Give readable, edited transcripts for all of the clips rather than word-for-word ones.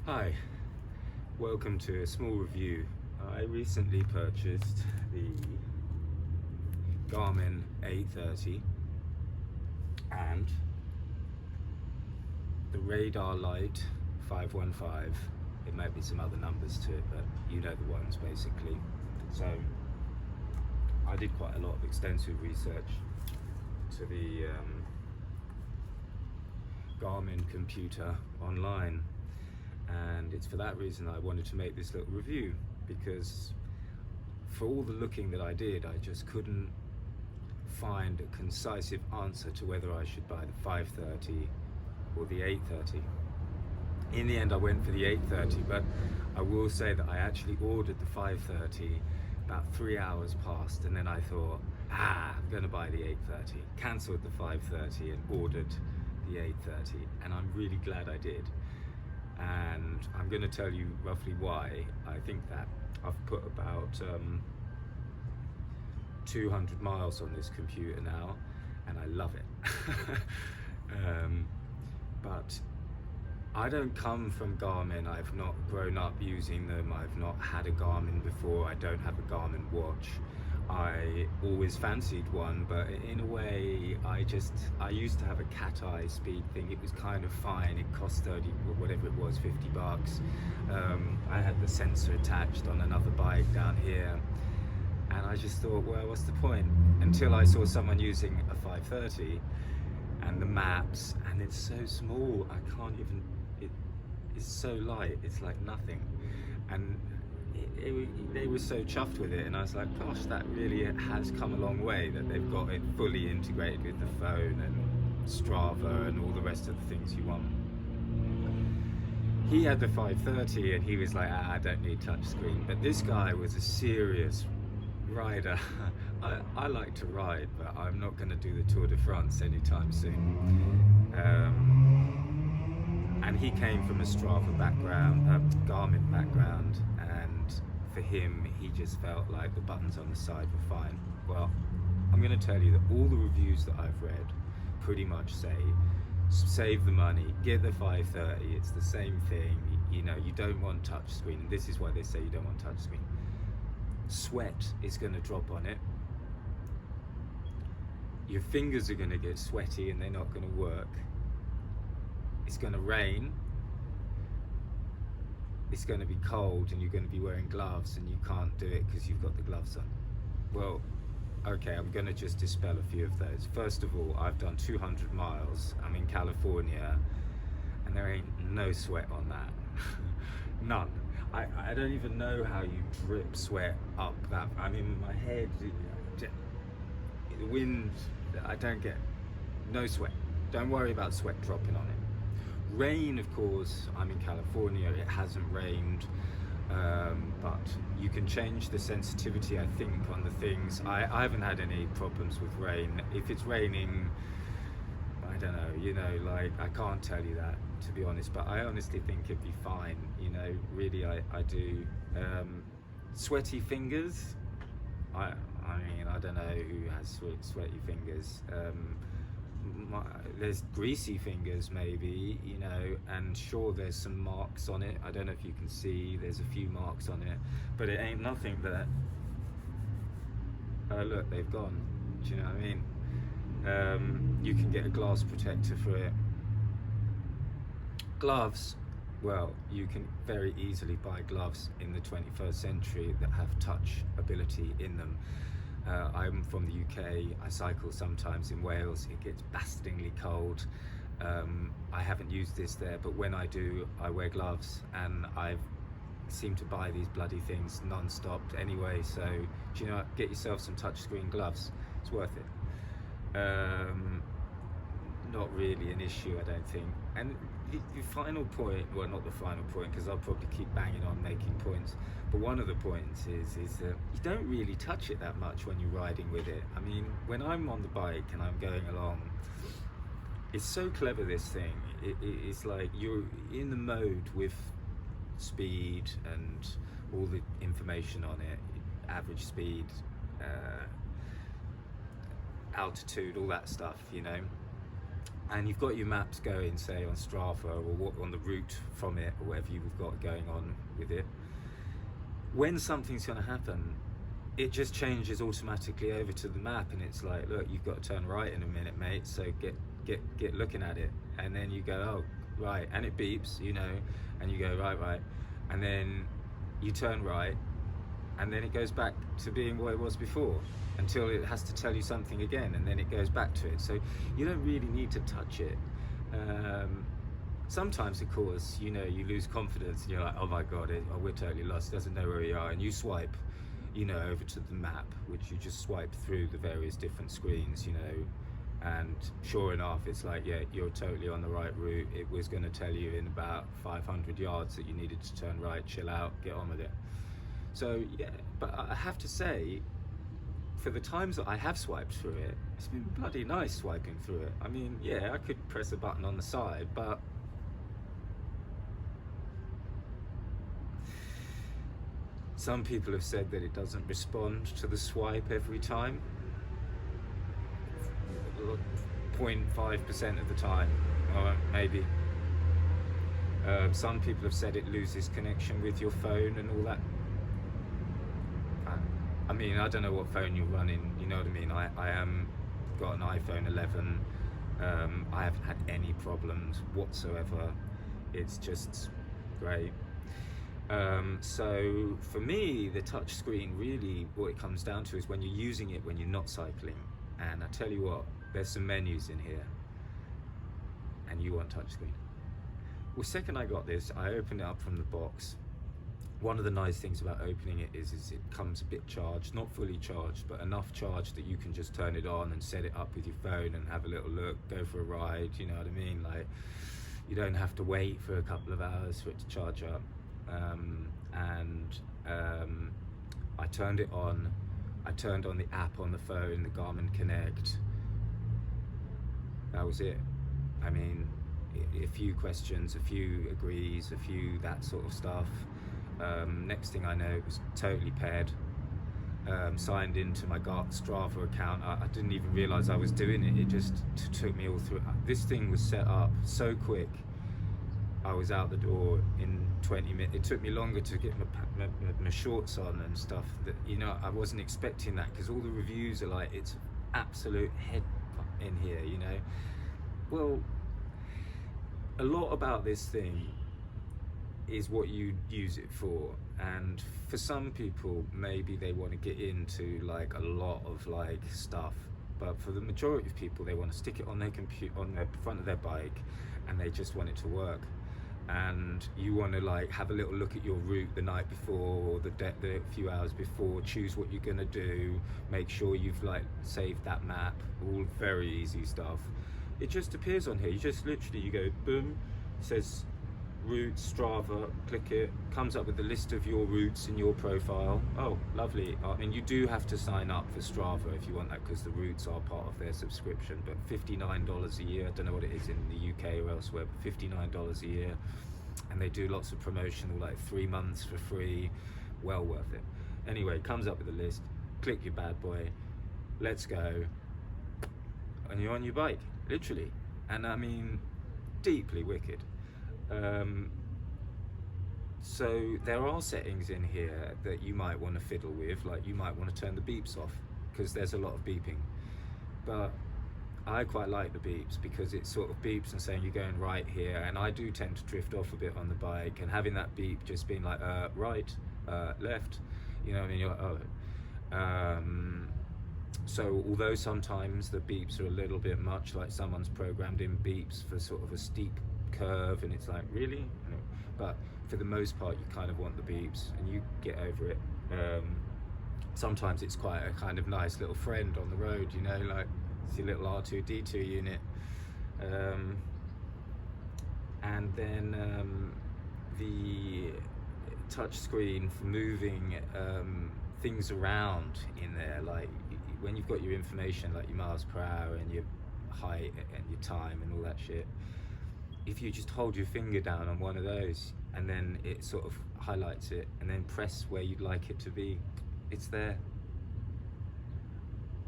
Hi, welcome to a small review. I recently purchased the Garmin 830 and the Radar Light 515. It might be some other numbers to it, but you know the ones basically. So I did quite a lot of extensive research to the Garmin computer online, and it's for that reason I wanted to make this little review, because for all the looking that I did, I just couldn't find a concisive answer to whether I should buy the 530 or the 830. In the end I went for the 830, but I will say that I actually ordered the 530 about 3 hours past, and then I thought, I'm gonna buy the 830, cancelled the 530 and ordered the 830, and I'm really glad I did. And I'm going to tell you roughly why I think that. I've put about 200 miles on this computer now, and I love it. But I don't come from Garmin. I've not grown up using them. I've not had a Garmin before. I don't have a Garmin watch. I always fancied one, but in a way I used to have a cat eye speed thing. It was kind of fine. It cost 30, whatever it was, 50 bucks. I had the sensor attached on another bike down here, and I just thought, well, what's the point? Until I saw someone using a 530 and the maps, and it's so small, I can't even, it's so light, it's like nothing. And they were so chuffed with it, and I was like, gosh, that really has come a long way, that they've got it fully integrated with the phone and Strava and all the rest of the things you want. He had the 530 and he was like, I don't need touchscreen. But this guy was a serious rider. I like to ride, but I'm not going to do the Tour de France anytime soon. And he came from a Strava background, Garmin background, and for him, he just felt like the buttons on the side were fine. Well, I'm going to tell you that all the reviews that I've read pretty much say, save the money, get the 530, it's the same thing, you know, you don't want touchscreen, and this is why they say you don't want touchscreen. Sweat is going to drop on it. Your fingers are going to get sweaty and they're not going to work. It's going to rain, it's going to be cold, and you're going to be wearing gloves, and you can't do it because you've got the gloves on. Well, okay, I'm going to just dispel a few of those. First of all, I've done 200 miles, I'm in California, and there ain't no sweat on that. None. I don't even know how you drip sweat up that. I mean, my head, the wind, I don't get, no sweat. Don't worry about sweat dropping on it. Rain, of course, I'm in California, it hasn't rained, but you can change the sensitivity, I think, on the things. I haven't had any problems with rain. If it's raining, I don't know, you know, like, I can't tell you that, to be honest, but I honestly think it'd be fine, you know, really, I do. Sweaty fingers, I mean, I don't know who has sweaty fingers. There's greasy fingers maybe, you know, and sure, there's some marks on it. I don't know if you can see, there's a few marks on it, but it ain't nothing that, look, they've gone, do you know what I mean? You can get a glass protector for it. Gloves, well, you can very easily buy gloves in the 21st century that have touch ability in them. I'm from the UK, I cycle sometimes in Wales, it gets blastingly cold. I haven't used this there, but when I do, I wear gloves, and I seem to buy these bloody things non-stop anyway, so, do you know what? Get yourself some touchscreen gloves, it's worth it. Not really an issue, I don't think. And the final point, well, not the final point, because I'll probably keep banging on making points, but one of the points is that you don't really touch it that much when you're riding with it. I mean, when I'm on the bike and I'm going along, it's so clever, this thing. It's like you're in the mode with speed and all the information on it, average speed, altitude, all that stuff, you know. and you've got your maps going, say on Strava or what, on the route from it or whatever you've got going on with it, when something's going to happen, it just changes automatically over to the map, and it's like, look, you've got to turn right in a minute, mate, so get looking at it. And then you go, oh right, and it beeps, you know, and you go right, and then you turn right, and then it goes back to being what it was before until it has to tell you something again, and then it goes back to it. So you don't really need to touch it. Sometimes, of course, you know, you lose confidence and you're like, oh my god, oh, we're totally lost, doesn't know where we are, and you swipe, you know, over to the map, which you just swipe through the various different screens, you know, and sure enough, it's like, yeah, you're totally on the right route. It was going to tell you in about 500 yards that you needed to turn right, chill out, get on with it. So yeah, but I have to say, for the times that I have swiped through it, it's been bloody nice swiping through it. I mean, yeah, I could press a button on the side, but some people have said that it doesn't respond to the swipe every time. 0.5% of the time, or maybe. Some people have said it loses connection with your phone and all that. I mean, I don't know what phone you're running, you know what I mean? I am got an iPhone 11. I haven't had any problems whatsoever. It's just great. So for me, the touch screen, really what it comes down to is when you're using it when you're not cycling. And I tell you what, there's some menus in here, and you want touchscreen. Well, second I got this, I opened it up from the box. One of the nice things about opening it is it comes a bit charged, not fully charged, but enough charged that you can just turn it on and set it up with your phone and have a little look, go for a ride, you know what I mean? Like, you don't have to wait for a couple of hours for it to charge up. I turned it on. I turned on the app on the phone, the Garmin Connect. That was it. I mean, a few questions, a few agrees, a few that sort of stuff. Next thing I know, it was totally paired. Signed into my Strava account. I didn't even realise I was doing it. It just took me all through. This thing was set up so quick. I was out the door in 20 minutes. It took me longer to get my shorts on and stuff. That, you know, I wasn't expecting that, because all the reviews are like, it's absolute head in here, you know. Well, a lot about this thing is what you use it for, and for some people maybe they want to get into like a lot of like stuff, but for the majority of people, they want to stick it on their computer, on the front of their bike, and they just want it to work. And you want to like have a little look at your route the night before, or the few hours before, choose what you're going to do, make sure you've like saved that map, all very easy stuff. It just appears on here. You just literally, you go boom, it says route, Strava, click it, comes up with a list of your routes in your profile. Oh, lovely. I mean, you do have to sign up for Strava if you want that, because the routes are part of their subscription, but $59 a year, I don't know what it is in the UK or elsewhere, but $59 a year, and they do lots of promotional, like 3 months for free, well worth it. Anyway, comes up with a list, click your bad boy, let's go, and you're on your bike, literally. And I mean, deeply wicked. So there are settings in here that you might want to fiddle with, like you might want to turn the beeps off, because there's a lot of beeping. But I quite like the beeps, because it sort of beeps and saying you're going right here, and I do tend to drift off a bit on the bike, and having that beep just being like right, left, you know what I mean? You're like, oh. So although sometimes the beeps are a little bit much, like someone's programmed in beeps for sort of a steep curve, and it's like, really? No. But for the most part, you kind of want the beeps, and you get over it. Sometimes it's quite a kind of nice little friend on the road, you know, like it's your little R2D2 unit. And then the touch screen for moving things around in there, like when you've got your information, like your miles per hour and your height and your time and all that shit, if you just hold your finger down on one of those, and then it sort of highlights it, and then press where you'd like it to be, it's there.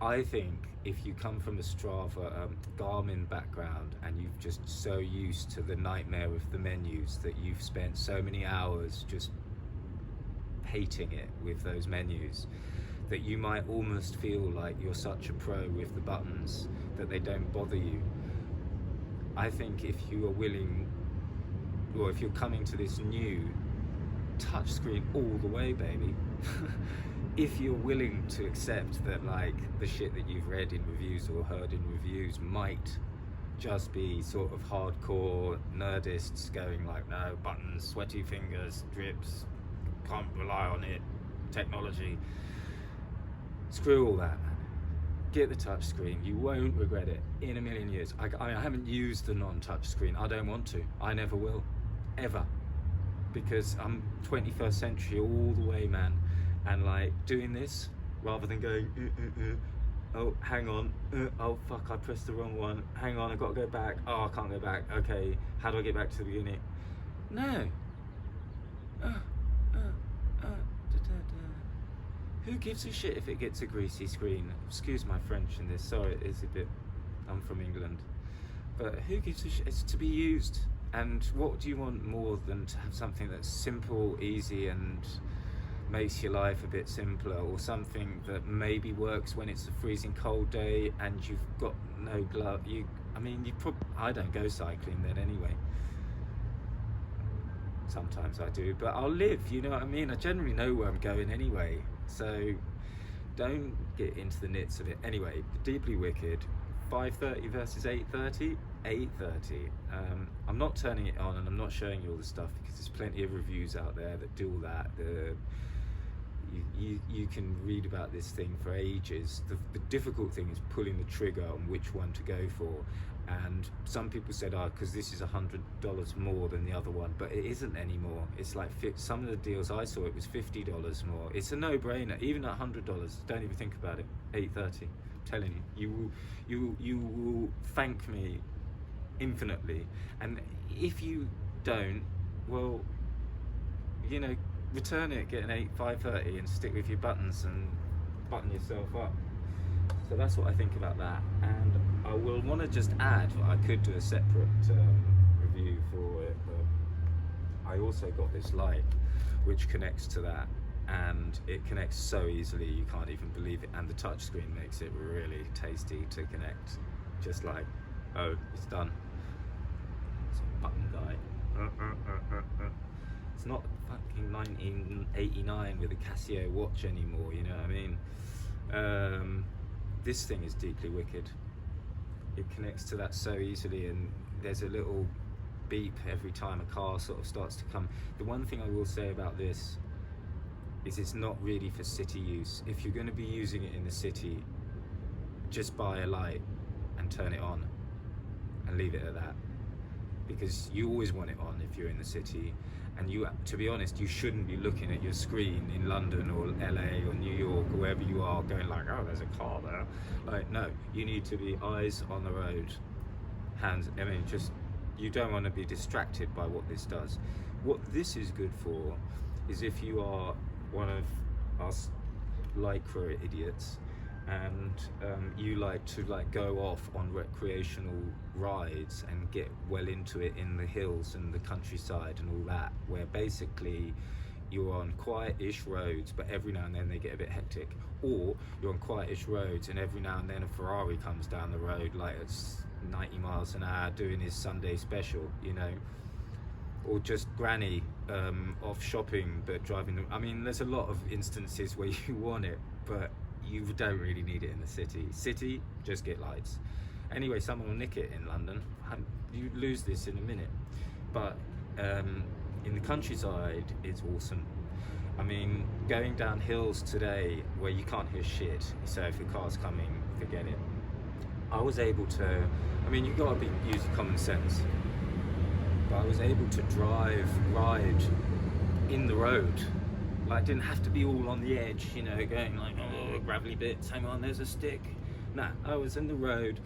I think if you come from a Strava, Garmin background, and you've just so used to the nightmare of the menus that you've spent so many hours just hating it with those menus, that you might almost feel like you're such a pro with the buttons that they don't bother you. I think if you are willing, or if you're coming to this new touchscreen all the way, baby, if you're willing to accept that like the shit that you've read in reviews or heard in reviews might just be sort of hardcore nerdists going like, no, buttons, sweaty fingers, drips, can't rely on it, technology. Screw all that, man. Get the touch screen. You won't regret it in a million years. I haven't used the non-touch screen. I don't want to. I never will, ever, because I'm 21st century all the way, man. And like doing this rather than going, oh, hang on, oh fuck, I pressed the wrong one. Hang on, I got to go back. Oh, I can't go back. Okay, how do I get back to the beginning? No. Who gives a shit if it gets a greasy screen? Excuse my French in this, sorry, it is a bit, I'm from England. But who gives a shit? It's to be used. And what do you want more than to have something that's simple, easy, and makes your life a bit simpler, or something that maybe works when it's a freezing cold day and you've got no glove? I don't go cycling then anyway. Sometimes I do, but I'll live, you know what I mean? I generally know where I'm going anyway, so don't get into the nits of it. Anyway, Deeply Wicked, 5:30 versus 8:30. 8:30. I'm not turning it on and I'm not showing you all the stuff because there's plenty of reviews out there that do all that. You can read about this thing for ages. The difficult thing is pulling the trigger on which one to go for. And some people said, because this is $100 more than the other one, but it isn't anymore. It's like some of the deals I saw, it was $50 more. It's a no-brainer, even at $100. Don't even think about it. 8:30. I'm telling you, you will thank me infinitely. And if you don't, well, you know, return it, get an 5:30 and stick with your buttons and button yourself up. So that's what I think about that. And I will want to just add, I could do a separate review for it, but I also got this light which connects to that, and it connects so easily you can't even believe it, and the touchscreen makes it really tasty to connect. Just like, oh, it's done. It's a button guy. It's not fucking 1989 with a Casio watch anymore, you know what I mean? This thing is deeply wicked. It connects to that so easily, and there's a little beep every time a car sort of starts to come. The one thing I will say about this is it's not really for city use. If you're going to be using it in the city, just buy a light and turn it on and leave it at that, because you always want it on if you're in the city. And you, to be honest, you shouldn't be looking at your screen in London or LA or New York or wherever you are going like, oh, there's a car there. Like, no, you need to be eyes on the road, hands, I mean, just, you don't want to be distracted by what this does. What this is good for is if you are one of us lycra idiots and you like to go off on recreational rides and get well into it in the hills and the countryside and all that, where basically you're on quiet-ish roads but every now and then they get a bit hectic, or you're on quiet-ish roads and every now and then a Ferrari comes down the road like it's 90 miles an hour doing his Sunday special, you know, or just granny off shopping but driving. I mean, there's a lot of instances where you want it, but you don't really need it in the city. Just get lights. Anyway, someone will nick it in London. You lose this in a minute. But in the countryside, it's awesome. I mean, going down hills today where you can't hear shit, so if a car's coming, forget it. I was able to, I mean, you've got to use common sense, but I was able to ride in the road. Like, didn't have to be all on the edge, you know, going like, oh, gravelly bits, hang on, there's a stick. Nah, I was in the road,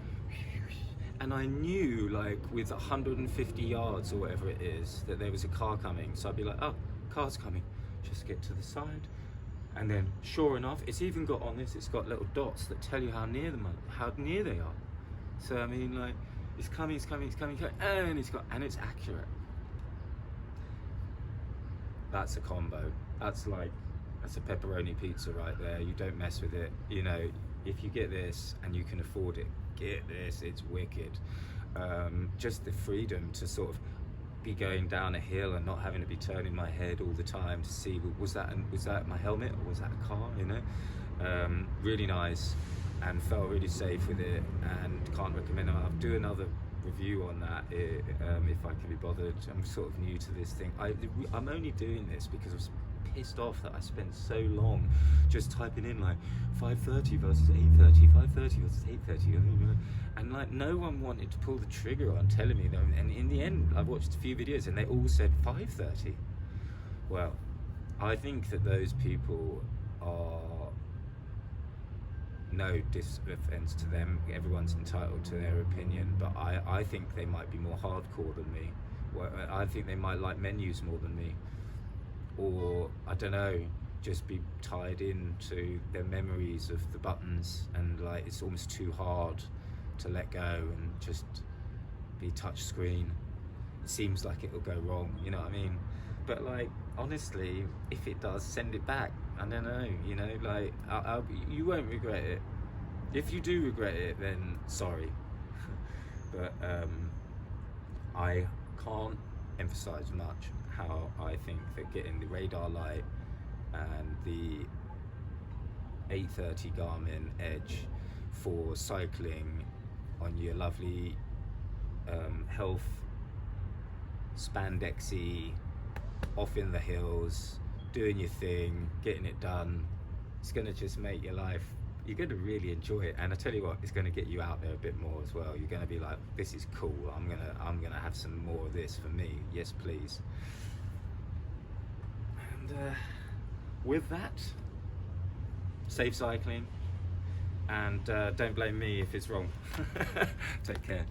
and I knew, like, with 150 yards or whatever it is, that there was a car coming. So I'd be like, oh, car's coming. Just get to the side, And then, sure enough, it's even got on this. It's got little dots that tell you how near they are. So I mean, like, it's coming, and it's accurate. That's a combo. That's a pepperoni pizza right there. You don't mess with it. You know, if you get this and you can afford it, get this. It's wicked. Just the freedom to sort of be going down a hill and not having to be turning my head all the time to see, was that my helmet or was that a car? You know, really nice, and felt really safe with it, and can't recommend it. I'll do another review on that if I can be bothered. I'm sort of new to this thing. I'm only doing this because I was pissed off that I spent so long just typing in like 5:30 versus 8:30, 5:30 versus 8:30, and like no one wanted to pull the trigger on telling me them. And in the end, I watched a few videos and they all said 5:30. Well, I think that those people are, no offense to them, everyone's entitled to their opinion, but I think they might be more hardcore than me. Well, I think they might like menus more than me, or I don't know, just be tied into their memories of the buttons, and like it's almost too hard to let go and just be touch screen. It seems like it'll go wrong, you know what I mean? But like, honestly, if it does, send it back. I don't know, you know, like you won't regret it. If you do regret it, then sorry. But I can't emphasize much how I think that getting the radar light and the 830 Garmin Edge for cycling on your lovely health spandexy, off in the hills, doing your thing, getting it done, it's going to just make your life, you're going to really enjoy it. And I tell you what, it's going to get you out there a bit more as well. You're going to be like, this is cool, I'm gonna have some more of this for me, yes please. And with that, safe cycling, and don't blame me if it's wrong. Take care.